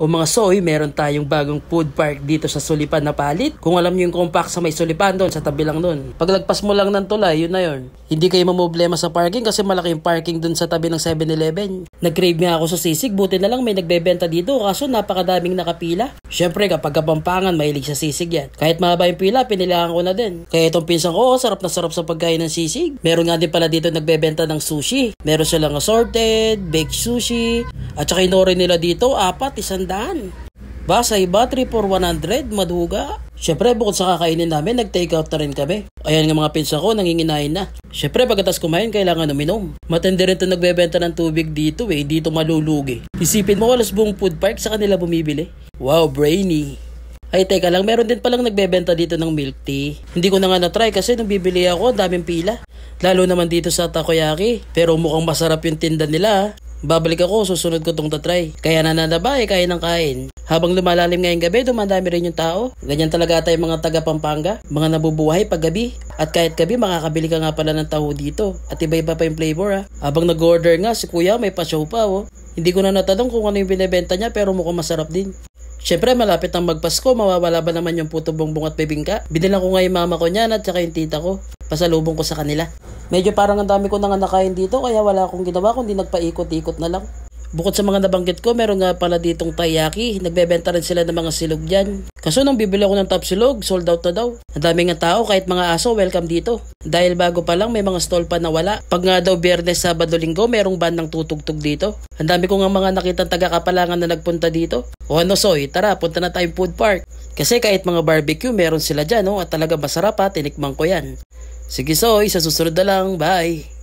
O mga soy, meron tayong bagong food park dito sa Sulipan na palit. Kung alam nyo yung compact sa may Sulipan doon, sa tabi lang doon. Paglagpas mo lang ng tulay, yun na yun. Hindi kayo mamblema sa parking kasi malaki yung parking doon sa tabi ng 7-Eleven. Nag-crave nga ako sa sisig, buti na lang may nagbebenta dito kaso napakadaming nakapila. Syempre kapag Kapampangan, mahilig sa sisig yan. Kahit mahaba yung pila, pinilahan ko na din. Kaya itong pinsan ko, sarap na sarap sa pagkain ng sisig. Meron nga din pala dito nagbebenta ng sushi. Meron silang assorted, baked sushi, at saka inore nila dito, 100. Basa iba, 3 for 100, maduga. Syempre, bukod sa kakainin namin, nag-take out na rin kami. Ayan nga mga pinsa ko, nanginginain na. Syempre, pagkatas kumain, kailangan uminom. Matindi rin ito nagbebenta ng tubig dito dito malulugi. Isipin mo, alas buong food park sa kanila bumibili. Wow, brainy. Ay, teka lang, meron din palang nagbebenta dito ng milk tea. Hindi ko na nga na-try kasi nung bibili ako, daming pila. Lalo naman dito sa takoyaki. Pero mukhang masarap yung tinda nila. Babalik ako, susunod ko tong tatry. Kaya nananabay, kain ng kain. Habang lumalalim ngayong gabi, dumadami rin yung tao. Ganyan talaga tayo mga taga Pampanga. Mga nabubuhay pag gabi. At kahit gabi, makakabili ka nga pala ng taho dito. At iba-iba pa yung flavor Habang nag-order nga, si kuya may pa-show pa Hindi ko na natanong kung ano yung binibenta niya pero mukhang masarap din. Syempre, malapit ang magpasko, mawawala ba naman yung puto bongbong at bibingka? Binilang ko nga yung mama ko niyan at saka yung tita ko. Pasalubong ko sa kanila. Medyo parang ang dami ko na nga nakain dito kaya wala akong ginawa kundi nagpaikot-ikot na lang. Bukod sa mga nabanggit ko, meron nga pala ditong taiyaki. Nagbebenta rin sila ng mga silog dyan. Kaso nung bibili ako ng top silog, sold out na daw. Ang dami nga tao, kahit mga aso, welcome dito. Dahil bago pa lang, may mga stall pa na wala. Pag nga daw Biyernes, Sabado, Linggo, merong bandang tutugtog dito. Ang dami ko nga mga nakitang taga-Kapalangan na nagpunta dito. O ano soy, tara, punta na tayong food park. Kasi kahit mga barbecue, meron sila dyan at talaga masarap tinikman ko yan. Sige soy, sa susunod na lang, bye!